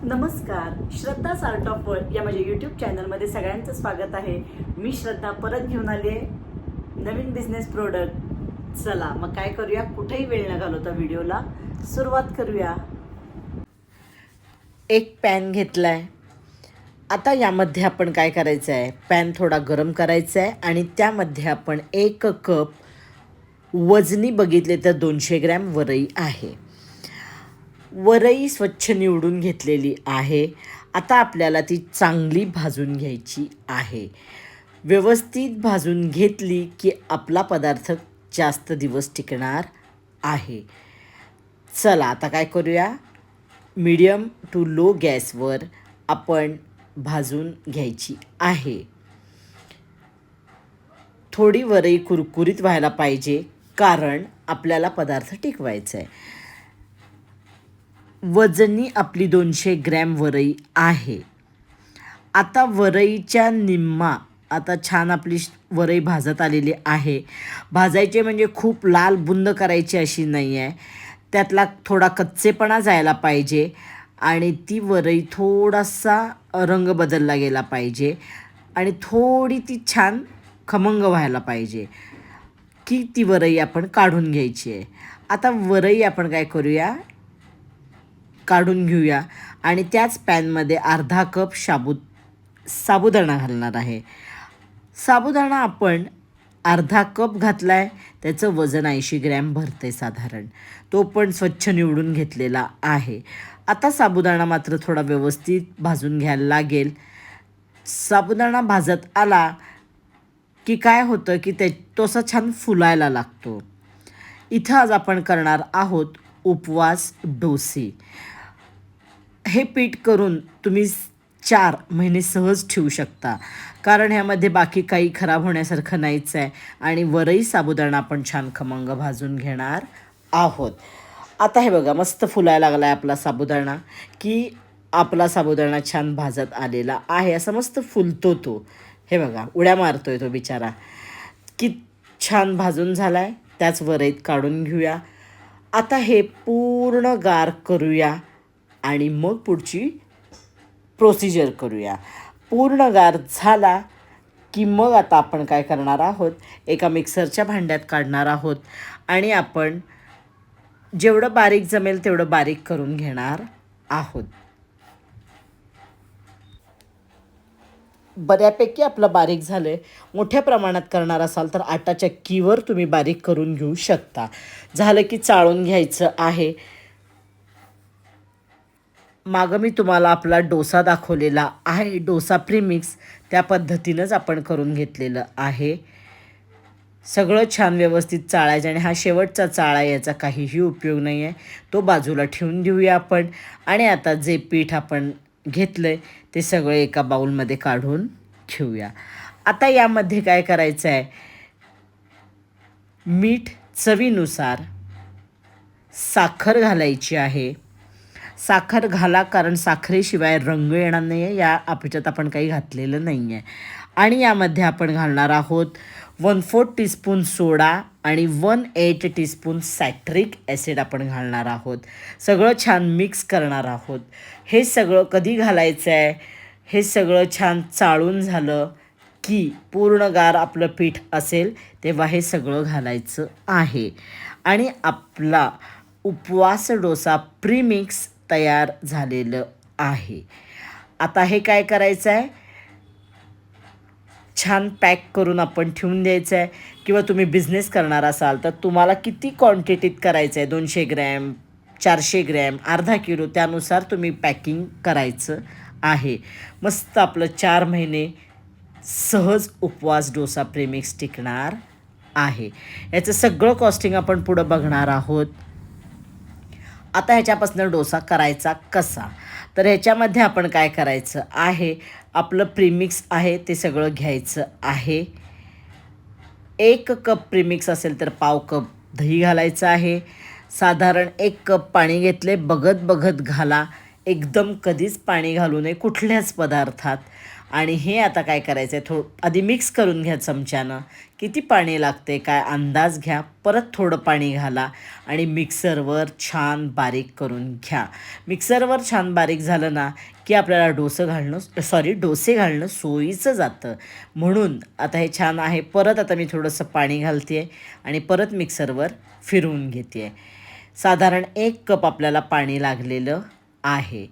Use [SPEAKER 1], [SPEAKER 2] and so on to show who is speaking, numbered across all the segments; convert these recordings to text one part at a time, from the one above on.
[SPEAKER 1] नमस्कार, श्रद्धा art of world या माझ्या यूट्यूब चॅनलमध्ये सगळ्यांचं स्वागत आहे. मी श्रद्धा परत घेऊन आली आहे नवीन बिझनेस प्रोडक्ट. चला मग काय करूया, कुठेही वेळ न घालवता व्हिडिओला सुरुवात करूया. एक पॅन घेतलाय. आता यामध्ये आपण काय करायचं आहे, पॅन थोडा गरम करायचा आहे आणि त्यामध्ये आपण 1 कप वजनी बघितले तर 200 ग्रॅम वरई आहे. वरई स्वच्छ निवडून घेतलेली आहे. आता आपल्याला ती चांगली भाजून घ्यायची आहे. व्यवस्थित भाजून घेतली की आपला पदार्थ जास्त दिवस टिकणार आहे. चला आता काय करूया, मीडियम टू लो गॅसवर आपण भाजून घ्यायची आहे. थोडी वरई कुरकुरीत व्हायला पाहिजे, कारण आपल्याला पदार्थ टिकवायचा आहे. वजनी आपली 200 ग्रॅम वरई आहे. आता वरईच्या निम्मा आता छान आपली वरई भाजत आलेली आहे. भाजायचे म्हणजे खूप लाल बुंद करायची अशी नाही आहे. त्यातला थोडा कच्चेपणा जायला पाहिजे आणि ती वरई थोडासा रंग बदलला गेला पाहिजे आणि थोडी ती छान खमंग व्हायला पाहिजे की ती वरई आपण काढून घ्यायची आहे. आता वरई आपण काय करूया, काढून घेऊया आणि त्याच पॅनमध्ये अर्धा कप साबुदाणा घालणार आहे. साबुदाणा आपण अर्धा कप घातला आहे. त्याचं वजन 80 ग्रॅम भरते साधारण. तो पण स्वच्छ निवडून घेतलेला आहे. आता साबुदाणा मात्र थोडा व्यवस्थित भाजून घ्यायला लागेल. साबुदाणा भाजत आला की काय होतं की तो असा छान फुलायला लागतो. इथं आज आपण करणार आहोत उपवास डोसे. हे पीठ करून तुम्ही 4 महिने सहज ठेवू शकता, कारण ह्यामध्ये बाकी काही खराब होण्यासारखं नाहीच आहे आणि वरई साबुदाणा आपण छान खमंग भाजून घेणार आहोत. आता हे बघा, मस्त फुलायला लागला आहे आपला साबुदाणा, की आपला साबुदाणा छान भाजत आलेला आहे. असं मस्त फुलतो तो. हे बघा, उड्या मारतोय तो बिचारा. की छान भाजून झाला आहे. त्याच वरईत काढून घेऊया. आता हे पूर्ण गार करूया आणि मग पुढची प्रोसिजर करूया. पूर्ण गार झाला की मग आता आपण काय करणार आहोत, एका मिक्सरच्या भांड्यात काढणार आहोत आणि आपण जेवढं बारीक जमेल तेवढं बारीक करून घेणार आहोत. बऱ्यापैकी आपलं बारीक झालं आहे. मोठ्या प्रमाणात करणार असाल तर आटा चक्कीवर तुम्ही बारीक करून घेऊ शकता. झालं की चाळून घ्यायचं आहे. मागं मी तुम्हाला आपला डोसा दाखवलेला आहे, डोसा प्रीमिक्स. त्या पद्धतीनंच आपण करून घेतलेलं आहे. सगळं छान व्यवस्थित चाळायचं आणि हा शेवटचा चाळा, याचा काहीही उपयोग नाही आहे. तो बाजूला ठेवून देऊया आपण. आणि आता जे पीठ आपण घेतलं आहे ते सगळं एका बाउलमध्ये काढून घेऊया. आता यामध्ये काय करायचं आहे, मीठ चवीनुसार, साखर घालायची आहे. साखर घाला, कारण साखरेशिवाय रंग येणार नाही आहे. या आपच्यात आपण काही घातलेलं नाही आहे. आणि यामध्ये आपण घालणार आहोत 1/4 टीस्पून सोडा आणि 1/8 टीस्पून सायट्रिक ॲसिड आपण घालणार आहोत. सगळं छान मिक्स करणार आहोत. हे सगळं कधी घालायचं आहे, हे सगळं छान चाळून झालं की पूर्ण गार आपलं पीठ असेल तेव्हा हे सगळं घालायचं आहे. आणि आपला उपवास डोसा प्रीमिक्स तयार झालेलं आहे. आता हे काय करायचं आहे, छान पॅक करून आपण ठेवून द्यायचं आहे. किंवा तुम्ही बिझनेस करणार असाल तर तुम्हाला किती क्वांटिटीत करायचं आहे, 200 ग्रॅम, 400 ग्रॅम, अर्धा किलो, त्यानुसार तुम्ही पॅकिंग करायचं आहे. मस्त आपलं 4 महिने सहज उपवास डोसा प्रीमिक्स टिकणार आहे. याचं सगळं कॉस्टिंग आपण पुढं बघणार आहोत. आता ह्याच्यापासून डोसा करायचा कसा, तर ह्याच्यामध्ये आपण काय करायचं आहे, आपलं प्रीमिक्स आहे ते सगळं घ्यायचं आहे. 1 कप प्रीमिक्स असेल तर पाव कप दही घालायचं आहे. साधारण 1 कप पाणी घेतले. बघत बघत घाला, एकदम कधीच पाणी घालू नये कुठल्याच पदार्थात. आणि हे आता काय करायचं आहे, आधी मिक्स करून घ्या चमच्यानं. किती पाणी लागते काय अंदाज घ्या, परत थोडं पाणी घाला आणि मिक्सरवर छान बारीक करून घ्या. मिक्सरवर छान बारीक झालं ना की आपल्याला डोसे घालणं सोयीचं जातं. म्हणून आता हे छान आहे. परत आता मी थोडंसं पाणी घालते आहे आणि परत मिक्सरवर फिरवून घेते आहे. साधारण 1 कप आपल्याला पाणी लागलेलं आहे.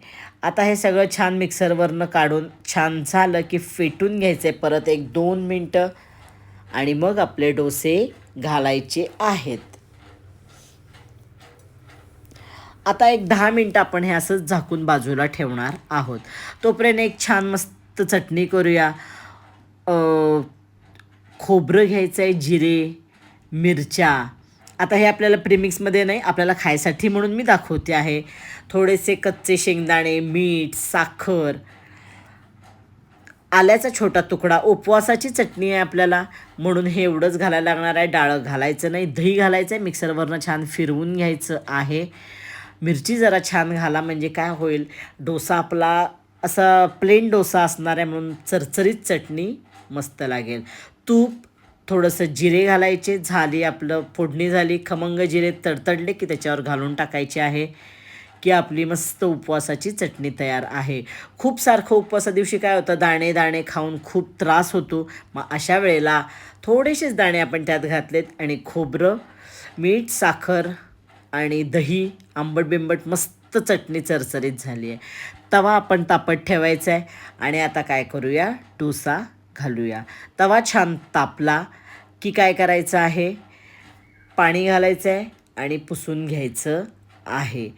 [SPEAKER 1] आता हे सगळं छान मिक्सरवरनं काढून छान झालं की फेटून घ्यायचं आहे परत 1-2 मिनटं आणि मग आपले डोसे घालायचे आहेत. आता 10 मिनटं आपण हे असंच झाकून बाजूला ठेवणार आहोत. तोपर्यंत एक छान मस्त चटणी करूया. खोबरं घ्यायचं आहे, जिरे, मिरच्या. आता हे आपल्याला प्रीमिक्समध्ये नाही, आपल्याला खायसाठी म्हणून मी दाखवते आहे. थोडेसे कच्चे शेंगदाणे, मीठ, साखर, आल्याचा छोटा तुकडा. उपवासाची चटणी आहे आपल्याला म्हणून हे एवढंच घालायला लागणार आहे. डाळं घालायचं नाही, दही घालायचं आहे, मिक्सरवरनं छान फिरवून घ्यायचं आहे. मिरची जरा छान घाला म्हणजे काय होईल, डोसा आपला असा प्लेन डोसा असणार आहे म्हणून चरचरीत चटणी मस्त लागेल. तूप, थोडंसं जिरे घालायचे. झाली आपलं फोडणी झाली, खमंग जिरे तडतडले की त्याच्यावर घालून टाकायचे आहे की आपली मस्त उपवासाची चटणी तयार आहे. खूप सारखं उपवासा दिवशी काय होतं, दाणे दाणे खाऊन खूप त्रास होतो. मग अशा वेळेला थोडेसेच दाणे आपण त्यात घातलेत आणि खोबरं, मीठ, साखर आणि दही, आंबट बिंबट मस्त चटणी चरचरीत झाली आहे. तवा आपण तापत ठेवायचा आहे आणि आता काय करूया, डोसा घालूया. तवा छान तापला की काय करायचं आहे, पाणी घालायचं आहे आणि पुसून घ्यायचं आहे.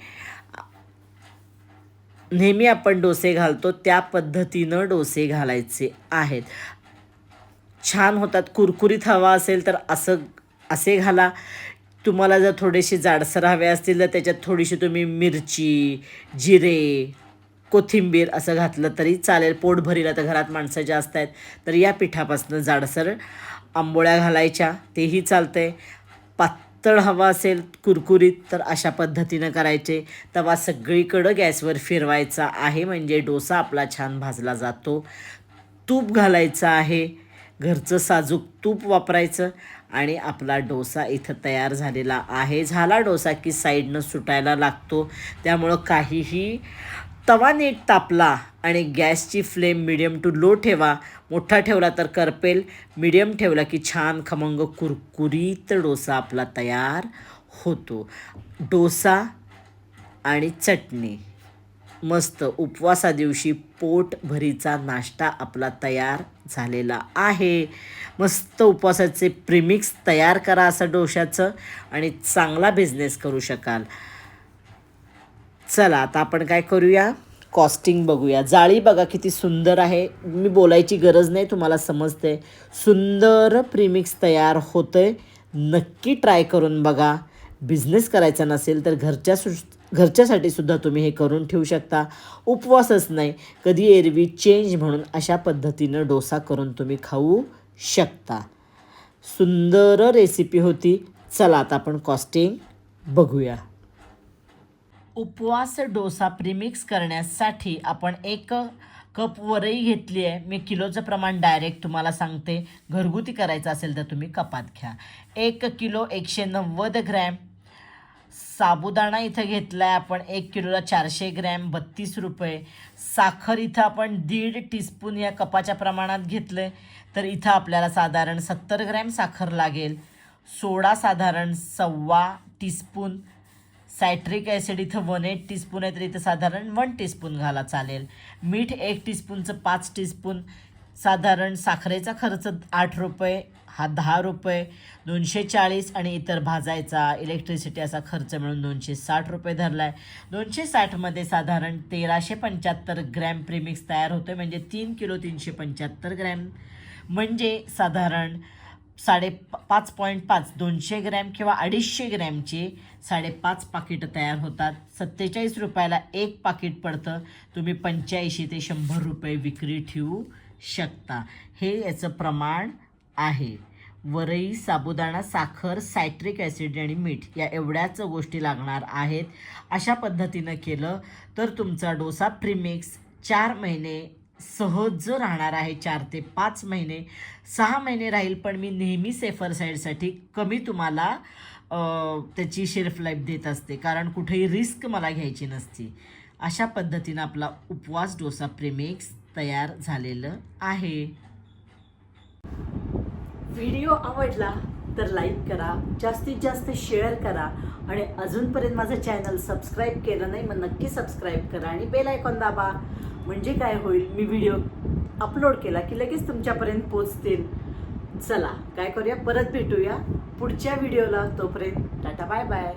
[SPEAKER 1] नेहमी आपण डोसे घालतो त्या पद्धतीनं डोसे घालायचे आहेत. छान होतात. कुरकुरीत हवा असेल तर असे घाला. तुम्हाला जर थोडेसे जाडसर हवे असतील तर त्याच्यात थोडीशी तुम्ही मिरची, जिरे, कोथिंबीर असं घातलं तरी चालेल. पोट भरील, आता घरात माणसं जास्त आहेत तर या पिठापासून जाडसर आंबोळ्या घालायच्या, तेही चालतंय. पातळ हवा असेल कुरकुरीत तर अशा पद्धतीनं करायचे. तवा सगळीकडं गॅसवर फिरवायचा आहे म्हणजे डोसा आपला छान भाजला जातो. तूप घालायचं आहे, घरचं साजूक तूप वापरायचं आणि आपला डोसा इथं तयार झालेला आहे. झाला डोसा की साईडनं सुटायला लागतो, त्यामुळं काहीही. तवा नीट तापला आणि गॅसची फ्लेम मिडियम टू लो ठेवा. मोठा ठेवला तर करपेल, मिडियम ठेवला की छान खमंग कुरकुरीत डोसा आपला तयार होतो. डोसा आणि चटणी मस्त उपवासा दिवशी पोटभरीचा नाश्ता आपला तयार झालेला आहे. मस्त उपवासाचे प्रीमिक्स तयार करा असं डोशाचं आणि चांगला बिझनेस करू शकाल. चला आता आपण काय करूया, कॉस्टिंग बघूया. जाळी बघा किती सुंदर आहे, मी बोलायची गरज नाही, तुम्हाला समजते. सुंदर प्रीमिक्स तयार होतंय. नक्की ट्राय करून बघा. बिझनेस करायचा नसेल तर घरच्यासाठी सुद्धा तुम्ही हे करून ठेवू शकता. उपवासच नाही, कधी एरवी चेंज म्हणून अशा पद्धतीनं डोसा करून तुम्ही खाऊ शकता. सुंदर रेसिपी होती. चला आता आपण कॉस्टिंग बघूया. उपवास डोसा प्रीमिक्स करण्यासाठी आपण 1 कप वरई घेतली आहे. मी किलोचं प्रमाण डायरेक्ट तुम्हाला सांगते. घरगुती करायचं असेल तर तुम्ही कपात घ्या. 1 किलो 190 ग्रॅम. साबुदाणा इथं घेतला आहे आपण 1 किलोला 400 ग्रॅम, 32 रुपये. साखर इथं आपण 1.5 टीस्पून या कपाच्या प्रमाणात घेतलं आहे तर इथं आपल्याला साधारण 70 ग्रॅम साखर लागेल. सोडा साधारण 1.25 टीस्पून. सायट्रिक ॲसिड इथं 1/8 टीस्पून आहे तर इथं साधारण 1 टीस्पून घाला चालेल. मीठ 1 टीस्पूनचं 5 टीस्पून. साधारण साखरेचा खर्च 8 रुपये, हा 10 रुपये. 240 आणि इतर भाजायचा इलेक्ट्रिसिटी असा खर्च मिळून 260 रुपये धरला आहे. 260मध्ये साधारण 1375 ग्रॅम प्रीमिक्स तयार होतो आहे म्हणजे 3 किलो 375 ग्रॅम म्हणजे साधारण 5.5 200 ग्रॅम किंवा 250 ग्रॅमचे 5.5 पाकिटं तयार होतात. 47 रुपयाला 1 पाकिट पडतं. तुम्ही 85 ते 100 रुपये विक्री ठेवू शकता. हे याचं प्रमाण आहे. वरई, साबुदाणा, साखर, सायट्रिक ॲसिड आणि मीठ या एवढ्याच गोष्टी लागणार आहेत. अशा पद्धतीनं केलं तर तुमचा डोसा प्रीमिक्स 4 महिने सहज राहणार आहे 4 ते 5 महिने. 6 महिने राहील, पण मी नेहमी सेफर साईडसाठी कमी तुम्हाला त्याची शेल्फ लाईफ देत असते, कारण कुठेही रिस्क मला घ्यायची नसती. अशा पद्धतीनं आपला उपवास डोसा प्रेमिक्स तयार झालेलं आहे. व्हिडिओ आवडला तर लाईक करा, जास्तीत जास्त शेअर करा आणि अजूनपर्यंत माझं चॅनल सबस्क्राईब केलं नाही मग नक्की सबस्क्राईब करा आणि बेल आयकॉन दाबा. म्हणजे काय होईल, मी व्हिडिओ अपलोड केला की लगेच तुमच्यापर्यंत पोचतील. चला काय करूया, परत भेटूया पुढच्या व्हिडिओला. तोपर्यंत टाटा बाय बाय.